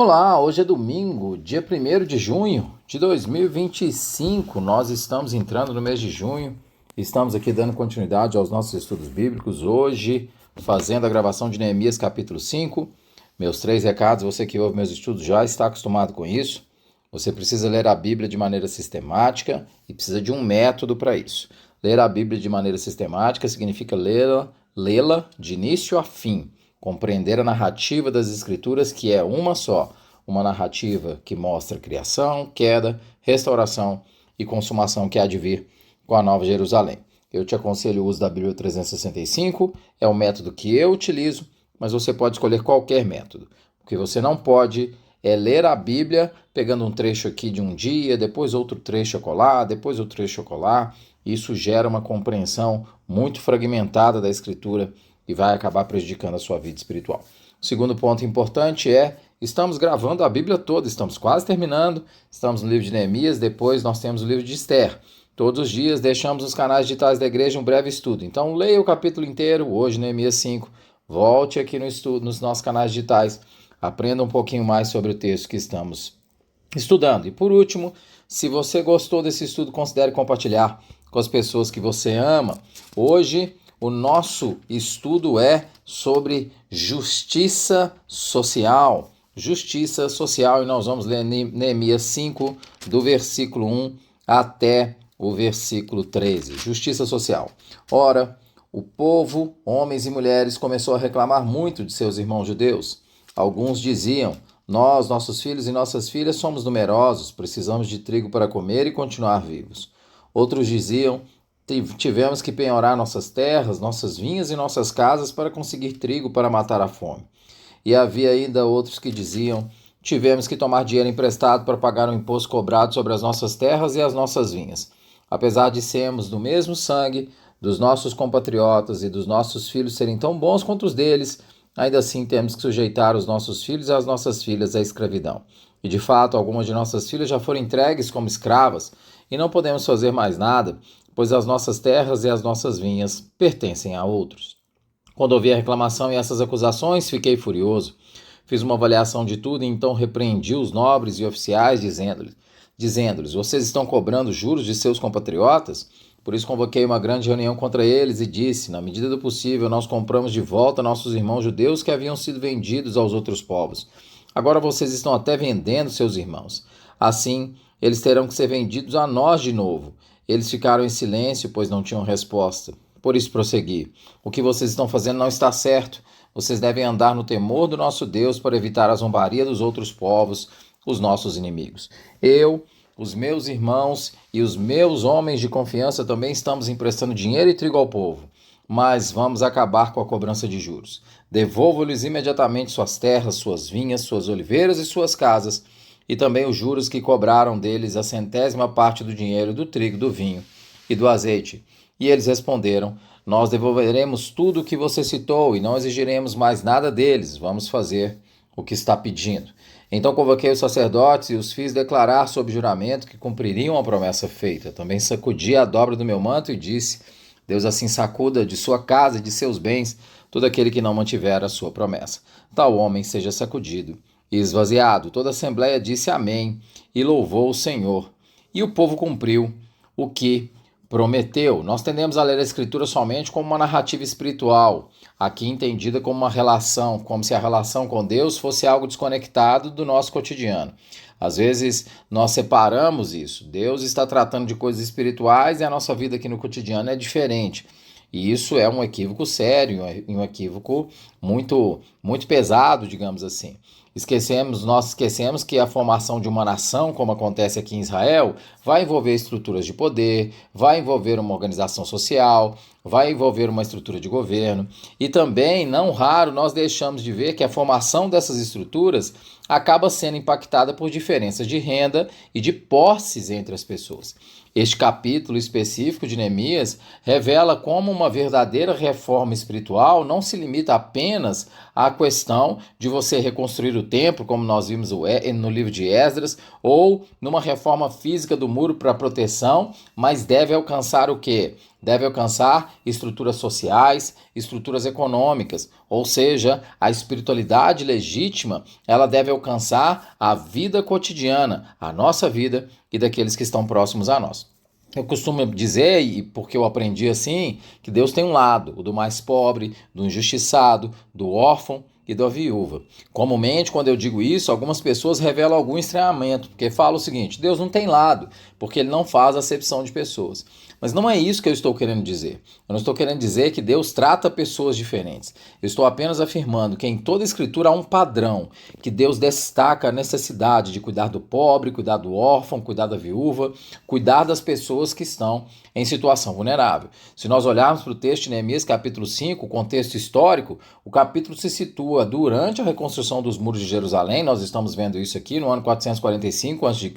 Olá, hoje é domingo, dia 1º de junho de 2025. Nós estamos entrando no mês de junho, estamos aqui dando continuidade aos nossos estudos bíblicos, hoje fazendo a gravação de Neemias capítulo 5. Meus 3 recados, você que ouve meus estudos já está acostumado com isso. Você precisa ler a Bíblia de maneira sistemática e precisa de um método para isso. Ler a Bíblia de maneira sistemática significa lê-la de início a fim. Compreender a narrativa das Escrituras, que é uma só, uma narrativa que mostra criação, queda, restauração e consumação que há de vir com a Nova Jerusalém. Eu te aconselho o uso da Bíblia 365, é o método que eu utilizo, mas você pode escolher qualquer método. O que você não pode é ler a Bíblia pegando um trecho aqui de um dia, depois outro trecho acolá, depois outro trecho acolá. Isso gera uma compreensão muito fragmentada da Escritura e vai acabar prejudicando a sua vida espiritual. O segundo ponto importante estamos gravando a Bíblia toda, estamos quase terminando, estamos no livro de Neemias, depois nós temos o livro de Esther. Todos os dias deixamos nos canais digitais da igreja um breve estudo. Então leia o capítulo inteiro, hoje Neemias 5, volte aqui no estudo, nos nossos canais digitais, aprenda um pouquinho mais sobre o texto que estamos estudando. E por último, se você gostou desse estudo, considere compartilhar com as pessoas que você ama. Hoje o nosso estudo é sobre justiça social. Justiça social, e nós vamos ler Neemias 5, do versículo 1 até o versículo 13. Justiça social. Ora, o povo, homens e mulheres, começou a reclamar muito de seus irmãos judeus. Alguns diziam: nós, nossos filhos e nossas filhas, somos numerosos, precisamos de trigo para comer e continuar vivos. Outros diziam: tivemos que penhorar nossas terras, nossas vinhas e nossas casas para conseguir trigo para matar a fome. E havia ainda outros que diziam: tivemos que tomar dinheiro emprestado para pagar o imposto cobrado sobre as nossas terras e as nossas vinhas. Apesar de sermos do mesmo sangue, dos nossos compatriotas e dos nossos filhos serem tão bons quanto os deles, ainda assim temos que sujeitar os nossos filhos e as nossas filhas à escravidão. E de fato, algumas de nossas filhas já foram entregues como escravas e não podemos fazer mais nada, pois as nossas terras e as nossas vinhas pertencem a outros. Quando ouvi a reclamação e essas acusações, fiquei furioso. Fiz uma avaliação de tudo e então repreendi os nobres e oficiais, dizendo-lhes: vocês estão cobrando juros de seus compatriotas? Por isso convoquei uma grande reunião contra eles e disse: na medida do possível, nós compramos de volta nossos irmãos judeus que haviam sido vendidos aos outros povos. Agora vocês estão até vendendo seus irmãos. Assim, eles terão que ser vendidos a nós de novo. Eles ficaram em silêncio, pois não tinham resposta. Por isso prossegui: o que vocês estão fazendo não está certo. Vocês devem andar no temor do nosso Deus para evitar a zombaria dos outros povos, os nossos inimigos. Eu, os meus irmãos e os meus homens de confiança também estamos emprestando dinheiro e trigo ao povo, mas vamos acabar com a cobrança de juros. Devolvo-lhes imediatamente suas terras, suas vinhas, suas oliveiras e suas casas, e também os juros que cobraram deles a 100ª parte do dinheiro, do trigo, do vinho e do azeite. E eles responderam: nós devolveremos tudo o que você citou e não exigiremos mais nada deles. Vamos fazer o que está pedindo. Então convoquei os sacerdotes e os fiz declarar sob juramento que cumpririam a promessa feita. Também sacudi a dobra do meu manto e disse: Deus assim sacuda de sua casa e de seus bens todo aquele que não mantiver a sua promessa. Tal homem seja sacudido e esvaziado. Toda a assembleia disse amém e louvou o Senhor. E o povo cumpriu o que prometeu. Nós tendemos a ler a Escritura somente como uma narrativa espiritual, aqui entendida como uma relação, como se a relação com Deus fosse algo desconectado do nosso cotidiano. Às vezes nós separamos isso. Deus está tratando de coisas espirituais e a nossa vida aqui no cotidiano é diferente. E isso é um equívoco sério, um equívoco muito, muito pesado, digamos assim. Nós esquecemos que a formação de uma nação, como acontece aqui em Israel, vai envolver estruturas de poder, vai envolver uma organização social, vai envolver uma estrutura de governo. E também, não raro, nós deixamos de ver que a formação dessas estruturas acaba sendo impactada por diferenças de renda e de posses entre as pessoas. Este capítulo específico de Neemias revela como uma verdadeira reforma espiritual não se limita apenas a a questão de você reconstruir o templo, como nós vimos no livro de Esdras, ou numa reforma física do muro para proteção, mas deve alcançar o quê? Deve alcançar estruturas sociais, estruturas econômicas, ou seja, a espiritualidade legítima, ela deve alcançar a vida cotidiana, a nossa vida e daqueles que estão próximos a nós. Eu costumo dizer, e porque eu aprendi assim, que Deus tem um lado, o do mais pobre, do injustiçado, do órfão e da viúva. Comumente, quando eu digo isso, algumas pessoas revelam algum estranhamento, porque falam o seguinte: Deus não tem lado, porque ele não faz acepção de pessoas. Mas não é isso que eu estou querendo dizer. Eu não estou querendo dizer que Deus trata pessoas diferentes. Eu estou apenas afirmando que em toda a Escritura há um padrão, que Deus destaca a necessidade de cuidar do pobre, cuidar do órfão, cuidar da viúva, cuidar das pessoas que estão em situação vulnerável. Se nós olharmos para o texto de Neemias, capítulo 5, o contexto histórico, o capítulo se situa durante a reconstrução dos muros de Jerusalém, nós estamos vendo isso aqui no ano 445 a.C.,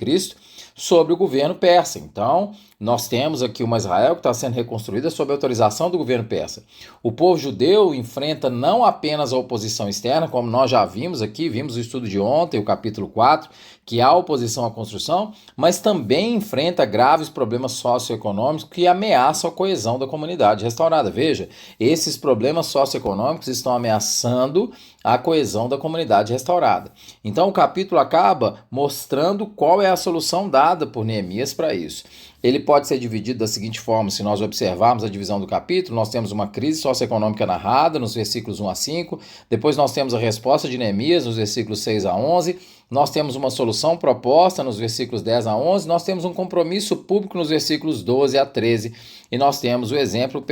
sobre o governo persa. Então, nós temos aqui uma Israel que está sendo reconstruída sob a autorização do governo persa. O povo judeu enfrenta não apenas a oposição externa, como nós já vimos aqui, vimos o estudo de ontem, o capítulo 4, que há oposição à construção, mas também enfrenta graves problemas socioeconômicos que ameaçam a coesão da comunidade restaurada. Veja, esses problemas socioeconômicos estão ameaçando a coesão da comunidade restaurada. Então o capítulo acaba mostrando qual é a solução dada por Neemias para isso. Ele pode ser dividido da seguinte forma: se nós observarmos a divisão do capítulo, nós temos uma crise socioeconômica narrada nos versículos 1 a 5, depois nós temos a resposta de Neemias nos versículos 6 a 11, nós temos uma solução proposta nos versículos 10 a 11, nós temos um compromisso público nos versículos 12 a 13, e nós temos o exemplo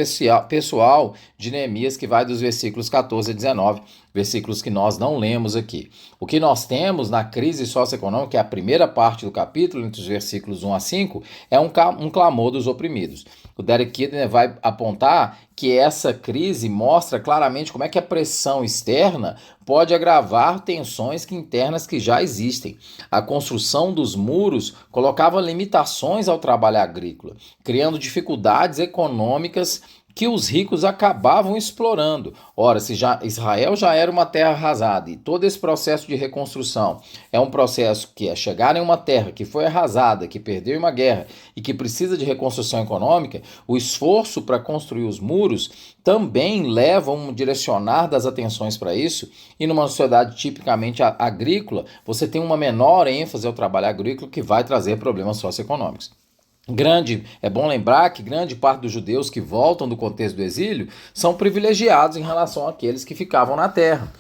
pessoal de Neemias, que vai dos versículos 14 a 19, versículos que nós não lemos aqui. O que nós temos na crise socioeconômica, que é a primeira parte do capítulo, entre os versículos 1 a 5, é um clamor dos oprimidos. O Derek Kidner vai apontar que essa crise mostra claramente como é que a pressão externa pode agravar tensões internas que já existem. A construção dos muros colocava limitações ao trabalho agrícola, criando dificuldades econômicas que os ricos acabavam explorando. Ora, se Israel já era uma terra arrasada e todo esse processo de reconstrução é um processo que é chegar em uma terra que foi arrasada, que perdeu uma guerra e que precisa de reconstrução econômica, o esforço para construir os muros também leva um direcionar das atenções para isso, e numa sociedade tipicamente agrícola, você tem uma menor ênfase ao trabalho agrícola que vai trazer problemas socioeconômicos. É bom lembrar que grande parte dos judeus que voltam do contexto do exílio são privilegiados em relação àqueles que ficavam na terra.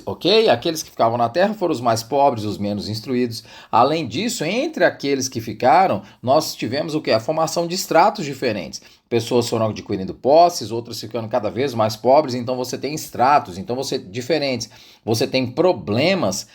Ok? Aqueles que ficavam na terra foram os mais pobres, os menos instruídos. Além disso, entre aqueles que ficaram, nós tivemos o quê? A formação de estratos diferentes. Pessoas foram adquirindo posses, outras ficando cada vez mais pobres, então você tem estratos, então você diferentes. Você tem problemas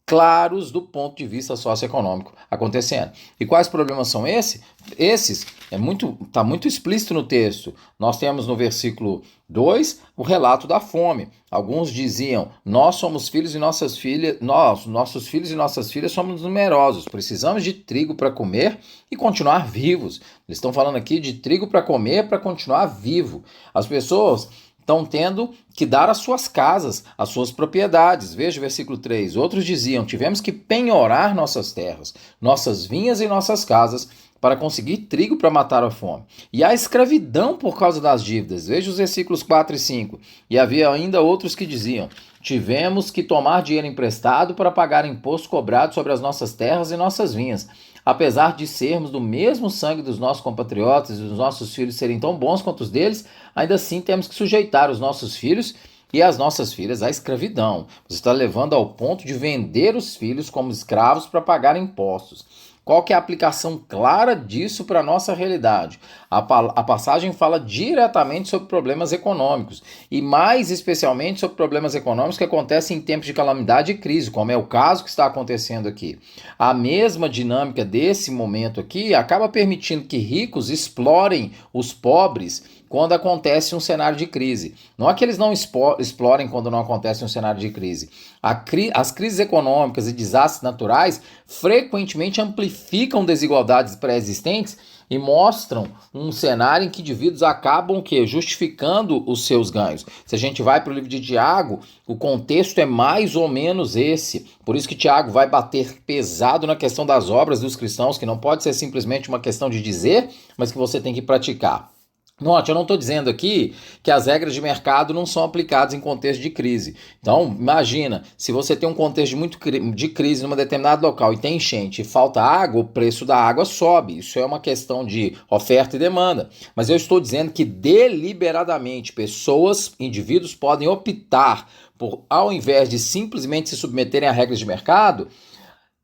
claros do ponto de vista socioeconômico acontecendo. E quais problemas são esses? Está muito explícito no texto. Nós temos no versículo 2 o relato da fome. Alguns diziam: nós somos filhos e nossas filhas, nossos filhos e nossas filhas somos numerosos, precisamos de trigo para comer e continuar vivos. Eles estão falando aqui de trigo para comer, para continuar vivo. As pessoas estão tendo que dar as suas casas, as suas propriedades. Veja o versículo 3. Outros diziam: tivemos que penhorar nossas terras, nossas vinhas e nossas casas para conseguir trigo para matar a fome. E há escravidão por causa das dívidas. Veja os versículos 4 e 5. E havia ainda outros que diziam: tivemos que tomar dinheiro emprestado para pagar imposto cobrado sobre as nossas terras e nossas vinhas. Apesar de sermos do mesmo sangue dos nossos compatriotas e dos nossos filhos serem tão bons quanto os deles, ainda assim temos que sujeitar os nossos filhos e as nossas filhas à escravidão. Você está levando ao ponto de vender os filhos como escravos para pagar impostos. Qual que é a aplicação clara disso para a nossa realidade? A passagem fala diretamente sobre problemas econômicos, e mais especialmente sobre problemas econômicos que acontecem em tempos de calamidade e crise, como é o caso que está acontecendo aqui. A mesma dinâmica desse momento aqui acaba permitindo que ricos explorem os pobres quando acontece um cenário de crise. Não é que eles não explorem quando não acontece um cenário de crise. As crises econômicas e desastres naturais frequentemente amplificam desigualdades pré-existentes e mostram um cenário em que indivíduos acabam justificando os seus ganhos. Se a gente vai para o livro de Tiago, o contexto é mais ou menos esse. Por isso que Tiago vai bater pesado na questão das obras dos cristãos, que não pode ser simplesmente uma questão de dizer, mas que você tem que praticar. Note, eu não estou dizendo aqui que as regras de mercado não são aplicadas em contexto de crise. Então, imagina, se você tem um contexto de crise numa determinado local e tem enchente e falta água, o preço da água sobe. Isso é uma questão de oferta e demanda. Mas eu estou dizendo que deliberadamente indivíduos podem optar por, ao invés de simplesmente se submeterem a regras de mercado,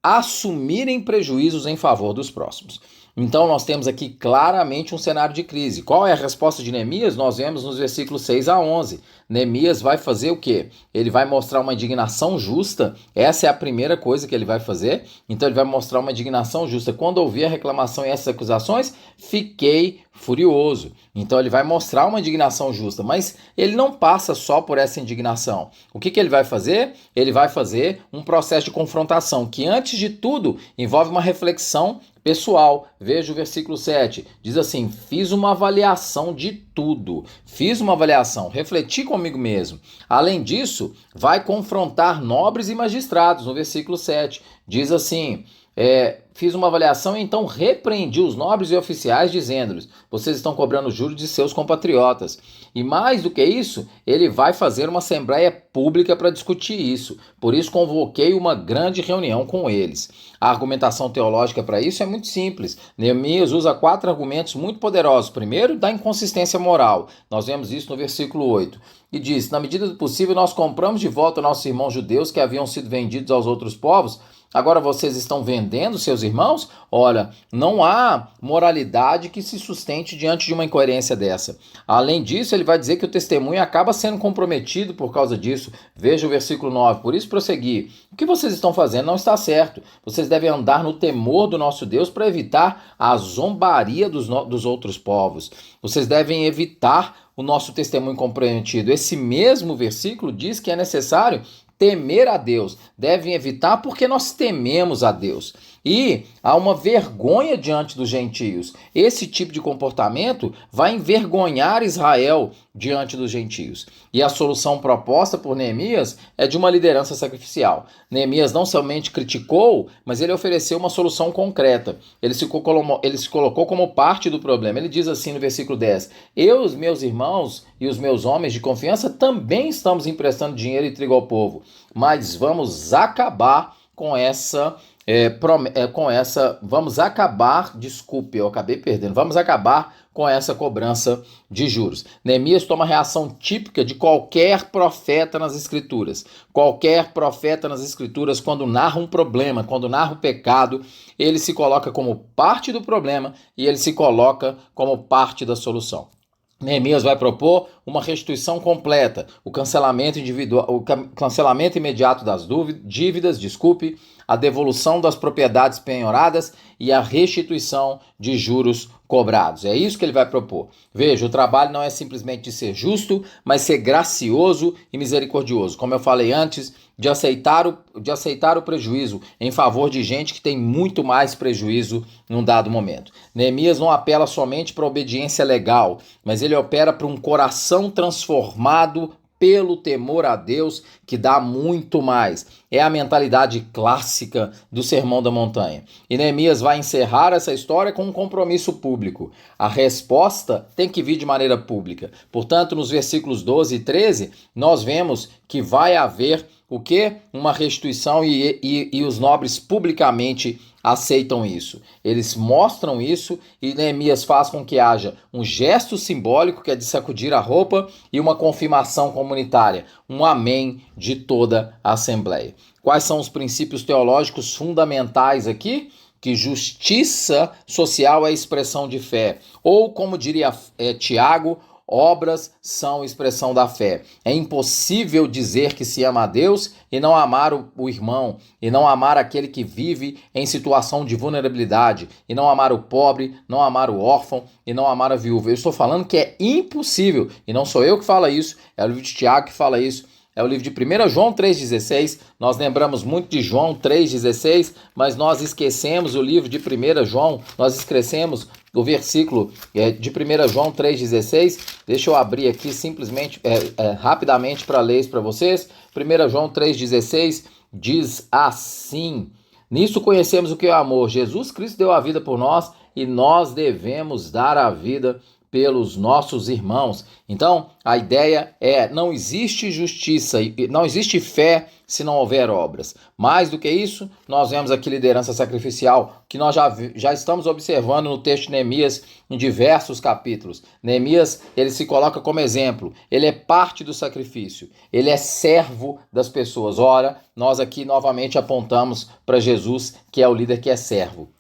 assumirem prejuízos em favor dos próximos. Então nós temos aqui claramente um cenário de crise. Qual é a resposta de Neemias? Nós vemos nos versículos 6 a 11. Neemias vai fazer o quê? Ele vai mostrar uma indignação justa. Essa é a primeira coisa que ele vai fazer. Então ele vai mostrar uma indignação justa. Quando ouvi a reclamação e essas acusações, fiquei furioso. Então ele vai mostrar uma indignação justa, mas ele não passa só por essa indignação. O que ele vai fazer? Ele vai fazer um processo de confrontação, que antes de tudo envolve uma reflexão pessoal. Veja o versículo 7, diz assim: fiz uma avaliação de tudo, fiz uma avaliação, refleti comigo mesmo. Além disso, vai confrontar nobres e magistrados, no versículo 7, diz assim: fiz uma avaliação e então repreendi os nobres e oficiais, dizendo-lhes: vocês estão cobrando juros de seus compatriotas. E mais do que isso, ele vai fazer uma assembleia pública para discutir isso. Por isso convoquei uma grande reunião com eles. A argumentação teológica para isso é muito simples. Neemias usa 4 argumentos muito poderosos. Primeiro, da inconsistência moral. Nós vemos isso no versículo 8. E diz: na medida do possível, nós compramos de volta nossos irmãos judeus que haviam sido vendidos aos outros povos. Agora vocês estão vendendo seus irmãos? Olha, não há moralidade que se sustente diante de uma incoerência dessa. Além disso, ele vai dizer que o testemunho acaba sendo comprometido por causa disso. Veja o versículo 9. Por isso prossegui: o que vocês estão fazendo não está certo. Vocês devem andar no temor do nosso Deus para evitar a zombaria dos outros povos. Vocês devem evitar o nosso testemunho comprometido. Esse mesmo versículo diz que é necessário temer a Deus. Devem evitar porque nós tememos a Deus. E há uma vergonha diante dos gentios. Esse tipo de comportamento vai envergonhar Israel diante dos gentios. E a solução proposta por Neemias é de uma liderança sacrificial. Neemias não somente criticou, mas ele ofereceu uma solução concreta. Ele se colocou como parte do problema. Ele diz assim no versículo 10: eu, os meus irmãos e os meus homens de confiança também estamos emprestando dinheiro e trigo ao povo, mas vamos acabar com essa... vamos acabar com essa cobrança de juros. Neemias toma a reação típica de qualquer profeta nas Escrituras. Qualquer profeta nas Escrituras, quando narra um problema, quando narra o pecado, ele se coloca como parte do problema e ele se coloca como parte da solução. Neemias vai propor uma restituição completa, o cancelamento imediato das dívidas, a devolução das propriedades penhoradas e a restituição de juros cobrados. É isso que ele vai propor. Veja, o trabalho não é simplesmente de ser justo, mas ser gracioso e misericordioso. Como eu falei antes, de aceitar o prejuízo em favor de gente que tem muito mais prejuízo num dado momento. Neemias não apela somente para a obediência legal, mas ele opera para um coração transformado pelo temor a Deus, que dá muito mais. É a mentalidade clássica do Sermão da Montanha. E Neemias vai encerrar essa história com um compromisso público. A resposta tem que vir de maneira pública. Portanto, nos versículos 12 e 13, nós vemos que vai haver o quê? Uma restituição e os nobres publicamente aceitam isso. Eles mostram isso e Neemias faz com que haja um gesto simbólico, que é de sacudir a roupa, e uma confirmação comunitária, um amém de toda a Assembleia. Quais são os princípios teológicos fundamentais aqui? Que justiça social é expressão de fé. Ou, como diria Tiago, Obras são expressão da fé. É impossível dizer que se ama a Deus e não amar o irmão, e não amar aquele que vive em situação de vulnerabilidade, e não amar o pobre, não amar o órfão, e não amar a viúva. Eu estou falando que é impossível, e não sou eu que falo isso, é o livro de Tiago que fala isso. É o livro de 1 João 3,16, nós lembramos muito de João 3,16, mas nós esquecemos o livro de 1 João, nós esquecemos o versículo de 1 João 3,16, deixa eu abrir aqui simplesmente, rapidamente para ler isso para vocês. 1 João 3,16 diz assim: nisso conhecemos o que é o amor, Jesus Cristo deu a vida por nós e nós devemos dar a vida pelos nossos irmãos. Então, a ideia é, não existe justiça, não existe fé se não houver obras. Mais do que isso, nós vemos aqui liderança sacrificial, que nós já estamos observando no texto de Neemias em diversos capítulos. Neemias, ele se coloca como exemplo, ele é parte do sacrifício, ele é servo das pessoas. Ora, nós aqui novamente apontamos para Jesus, que é o líder que é servo.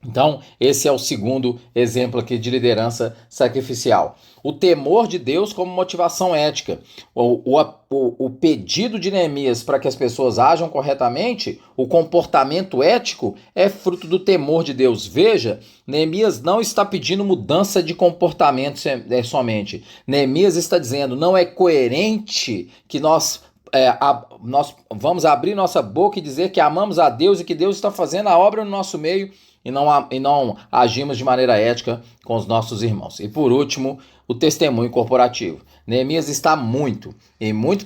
Então, esse é o segundo exemplo aqui de liderança sacrificial. O temor de Deus como motivação ética. O pedido de Neemias para que as pessoas ajam corretamente, o comportamento ético, é fruto do temor de Deus. Veja, Neemias não está pedindo mudança de comportamento somente. Neemias está dizendo, não é coerente que nós vamos abrir nossa boca e dizer que amamos a Deus e que Deus está fazendo a obra no nosso meio, e não agimos de maneira ética com os nossos irmãos. E por último, o testemunho corporativo. Neemias está muito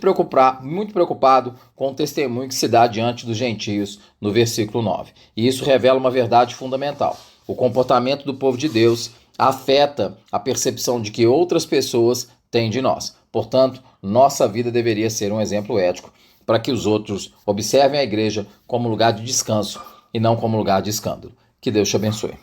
preocupado com o testemunho que se dá diante dos gentios no versículo 9. E isso revela uma verdade fundamental. O comportamento do povo de Deus afeta a percepção de que outras pessoas têm de nós. Portanto, nossa vida deveria ser um exemplo ético para que os outros observem a igreja como lugar de descanso e não como lugar de escândalo. Que Deus te abençoe.